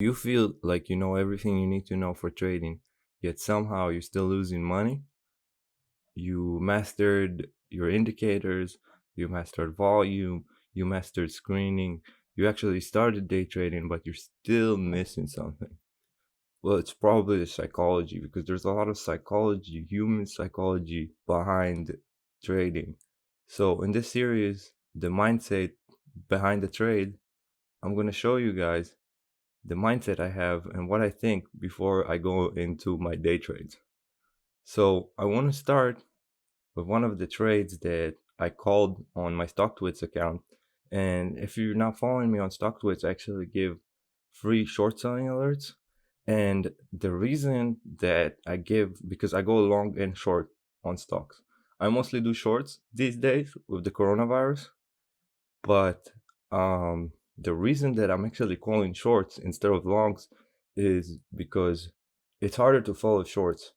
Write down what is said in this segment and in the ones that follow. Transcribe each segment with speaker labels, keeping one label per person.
Speaker 1: You feel like you know everything you need to know for trading, yet somehow you're still losing money? You mastered your indicators, you mastered volume, you mastered screening, you actually started day trading, but you're still missing something. Well, it's probably the psychology, because there's a lot of psychology, human psychology behind trading. So in this series, the mindset behind the trade, I'm going to show you guys the mindset I have and what I think before I go into my day trades. So I want to start with one of the trades that I called on my Stocktwits account. And if you're not following me on Stocktwits, I actually give free short selling alerts. And the reason that I give, because I go long and short on stocks. I mostly do shorts these days with the coronavirus, but the reason that I'm actually calling shorts instead of longs is because it's harder to follow shorts.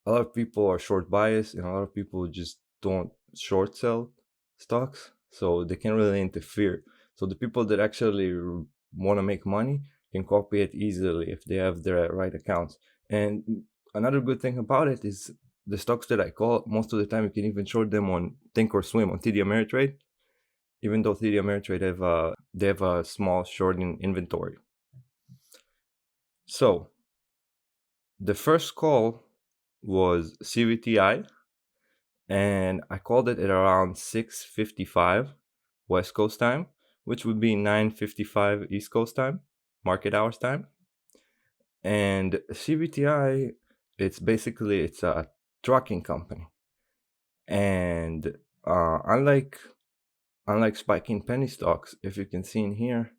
Speaker 1: A lot of people are short biased, and a lot of people just don't short sell stocks, so they can't really interfere. So the people that actually want to make money can copy it easily if they have the right accounts. And another good thing about it is the stocks that I call, most of the time you can even short them on Think or Swim on TD Ameritrade, even though TD Ameritrade have a small shorting inventory. So the first call was CVTI, and I called it at around 6:55 West Coast time, which would be 9:55 East Coast time, market hours time. And CVTI, it's a trucking company, and unlike spiking penny stocks, if you can see in here,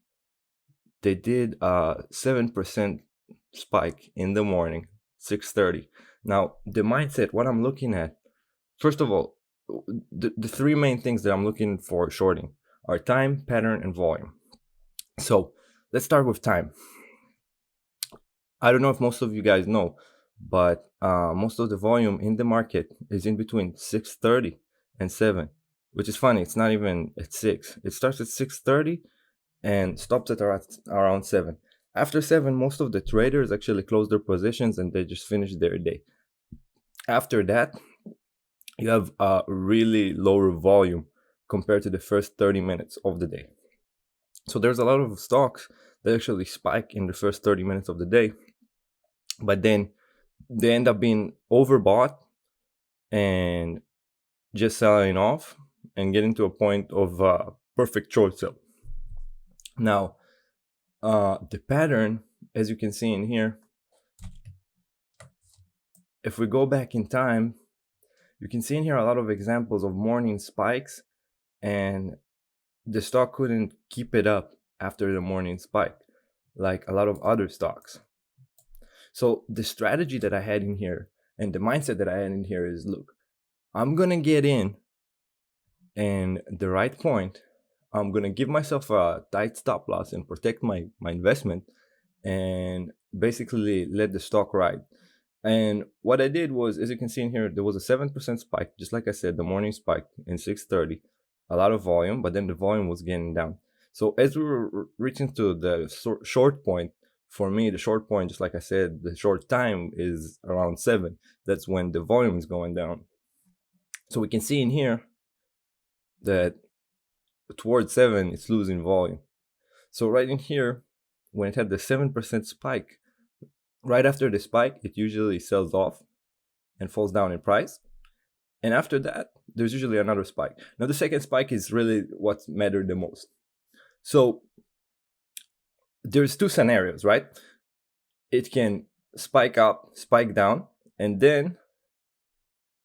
Speaker 1: they did a 7% spike in the morning, 6:30. Now the mindset, what I'm looking at, first of all, the three main things that I'm looking for shorting are time, pattern, and volume. So let's start with time. I don't know if most of you guys know, but most of the volume in the market is in between 6:30 and 7, which is funny. It's not even at 6. It starts at 6:30 and stops at around 7. After 7, most of the traders actually close their positions and they just finish their day. After that, you have a really lower volume compared to the first 30 minutes of the day. So there's a lot of stocks that actually spike in the first 30 minutes of the day, but then they end up being overbought and just selling off and getting to a point of perfect short sell. Now, the pattern, as you can see in here, if we go back in time, you can see in here a lot of examples of morning spikes, and the stock couldn't keep it up after the morning spike like a lot of other stocks. So the strategy that I had in here and the mindset that I had in here is, look, I'm gonna get in and the right point, I'm gonna give myself a tight stop loss and protect my investment, and basically let the stock ride. And what I did was, as you can see in here, there was a 7% spike, just like I said, the morning spike in 6:30, a lot of volume, but then the volume was getting down. So as we were reaching to the short point, for me, the short point, just like I said, the short time is around 7. That's when the volume is going down. So we can see in here that towards 7, it's losing volume. So right in here, when it had the 7% spike, right after the spike, it usually sells off and falls down in price. And after that, there's usually another spike. Now, the second spike is really what mattered the most. So there's two scenarios, right? It can spike up, spike down, and then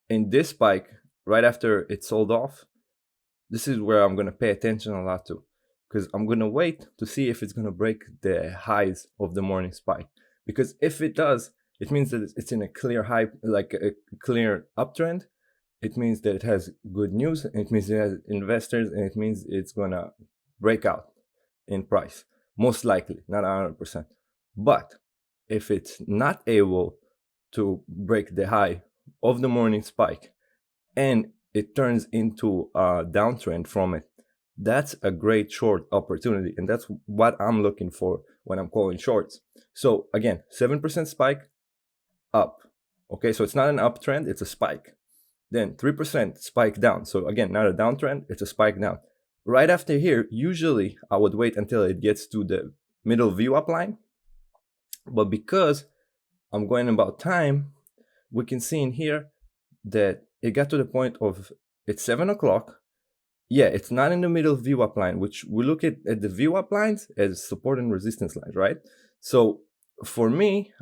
Speaker 1: in this spike, right after it sold off, this is where I'm going to pay attention a lot to, because I'm going to wait to see if it's going to break the highs of the morning spike. Because if it does, it means that it's in a clear high, like a clear uptrend. It means that it has good news, and it means it has investors, and it means it's going to break out in price, most likely, not 100%. But if it's not able to break the high of the morning spike and it turns into a downtrend from it, that's a great short opportunity. And that's what I'm looking for when I'm calling shorts. So again, 7% spike up. Okay, so it's not an uptrend, it's a spike. Then 3% spike down. So again, not a downtrend, it's a spike down. Right after here, usually I would wait until it gets to the middle view up line. But because I'm going about time, we can see in here that it got to the point of it's 7 o'clock. Yeah, it's not in the middle view up line, which we look at the view up lines as support and resistance lines, right? So for me,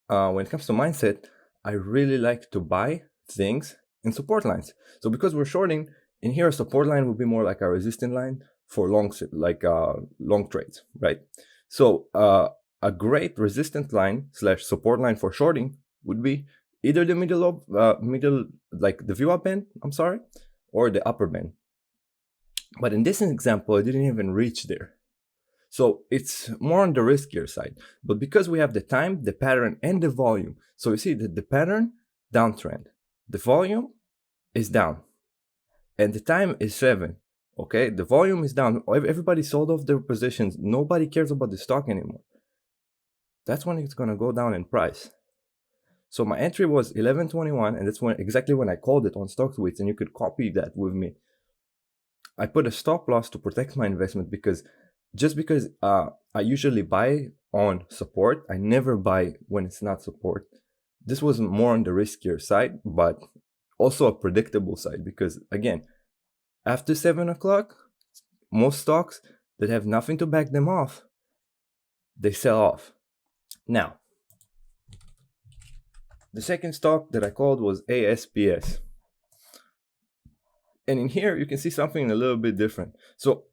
Speaker 1: when it comes to mindset, I really like to buy things in support lines. So because we're shorting, in here a support line would be more like a resistance line for long trades, right? So a great resistance line / support line for shorting would be either the middle like the view up band, or the upper band. But in this example, I didn't even reach there. So it's more on the riskier side. But because we have the time, the pattern, and the volume, so you see that the pattern, downtrend, the volume is down, and the time is 7. Okay, the volume is down. Everybody sold off their positions. Nobody cares about the stock anymore. That's when it's gonna go down in price. So my entry was 11.21, and that's exactly when I called it on Stocktwits, and you could copy that with me. I put a stop loss to protect my investment because I usually buy on support, I never buy when it's not support. This was more on the riskier side, but also a predictable side because, again, after 7 o'clock, most stocks that have nothing to back them off, they sell off. Now, the second stock that I called was ASPS. And in here, you can see something a little bit different. So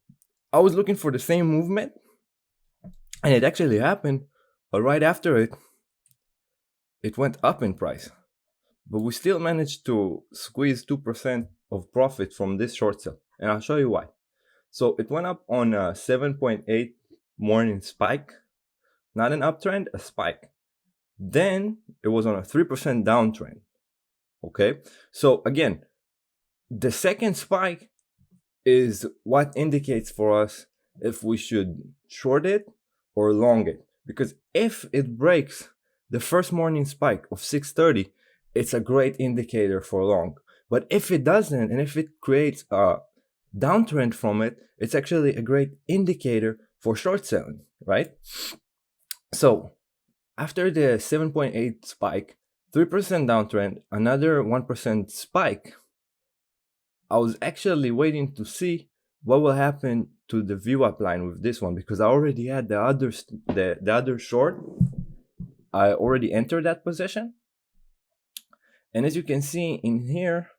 Speaker 1: I was looking for the same movement, and it actually happened, but right after it went up in price. But we still managed to squeeze 2% of profit from this short sell, and I'll show you why. So it went up on a 7.8 morning spike, not an uptrend, a spike. Then it was on a 3% downtrend. Okay, so again, the second spike is what indicates for us if we should short it or long it. Because if it breaks the first morning spike of 6:30, it's a great indicator for long. But if it doesn't, and if it creates a downtrend from it, it's actually a great indicator for short selling, right? So after the 7.8 spike, 3% downtrend, another 1% spike, I was actually waiting to see what will happen to the view up line with this one because I already had the other short. I already entered that position. And as you can see in here,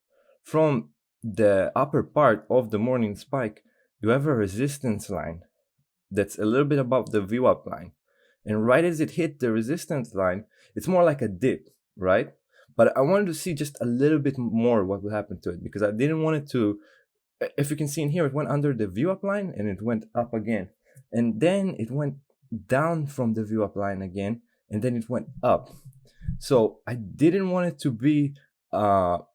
Speaker 1: from the upper part of the morning spike, you have a resistance line that's a little bit above the view up line. And right as it hit the resistance line, it's more like a dip, right? But I wanted to see just a little bit more what will happen to it because I didn't want it to, if you can see in here, it went under the view up line and it went up again. And then it went down from the view up line again, and then it went up. So I didn't want it to be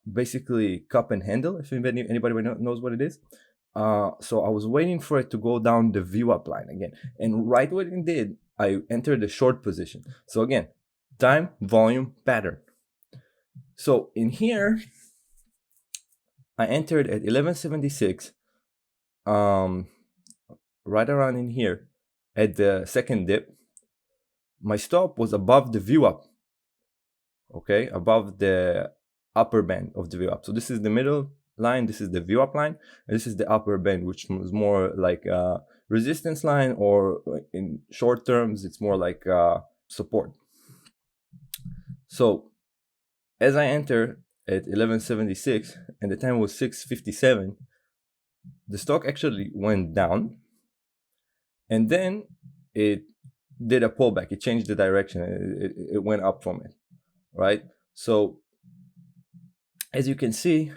Speaker 1: basically cup and handle, if anybody knows what it is. So I was waiting for it to go down the view up line again. And right when it did, I entered the short position. So again, time, volume, pattern. So in here, I entered at 11.76, right around in here at the second dip. My stop was above the view up, okay, above the upper band of the view up. So this is the middle line, this is the view up line, and this is the upper band, which was more like a resistance line, or in short terms, it's more like support. So as I enter at 11.76 and the time was 6:57, the stock actually went down, and then it did a pullback. It changed the direction. It went up from it, right? So as you can see,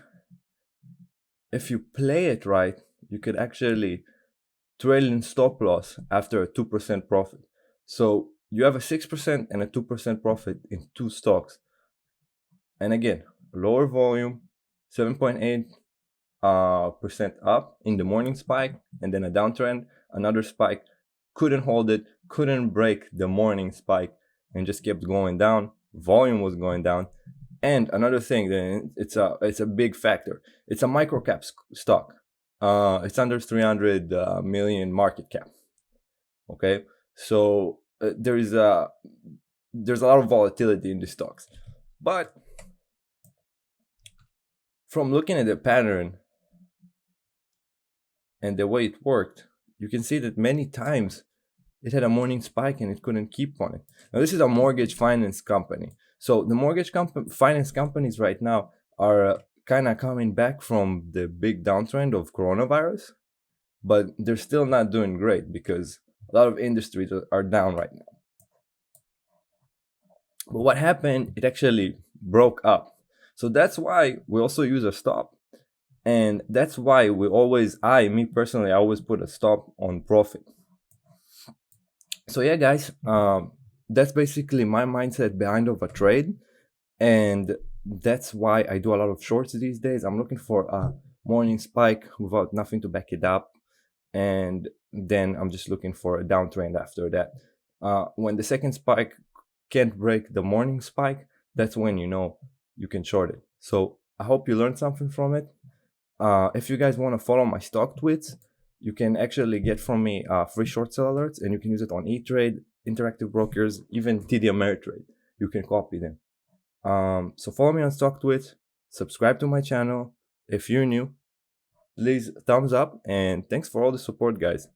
Speaker 1: if you play it right, you could actually trail in stop loss after a 2% profit. So you have a 6% and a 2% profit in two stocks. And again, lower volume, 7.8% up in the morning spike, and then a downtrend, another spike, couldn't hold it, couldn't break the morning spike and just kept going down. Volume was going down. And another thing, then it's a big factor. It's a microcap stock. It's under 300 million market cap. Okay, so there's a lot of volatility in the stocks, but from looking at the pattern and the way it worked, you can see that many times it had a morning spike and it couldn't keep on it. Now, this is a mortgage finance company. So the mortgage finance companies right now are kind of coming back from the big downtrend of coronavirus, but they're still not doing great because a lot of industries are down right now. But what happened, it actually broke up. So that's why we also use a stop. And that's why me personally, I always put a stop on profit. So yeah, guys, that's basically my mindset behind of a trade. And that's why I do a lot of shorts these days. I'm looking for a morning spike without nothing to back it up. And then I'm just looking for a downtrend after that. When the second spike can't break the morning spike, that's when you can short it. So I hope you learned something from it. If you guys want to follow my Stocktwits, you can actually get from me free short sale alerts, and you can use it on eTrade, Interactive Brokers, even TD Ameritrade. You can copy them. So follow me on Stocktwits, subscribe to my channel. If you're new, please thumbs up, and thanks for all the support, guys.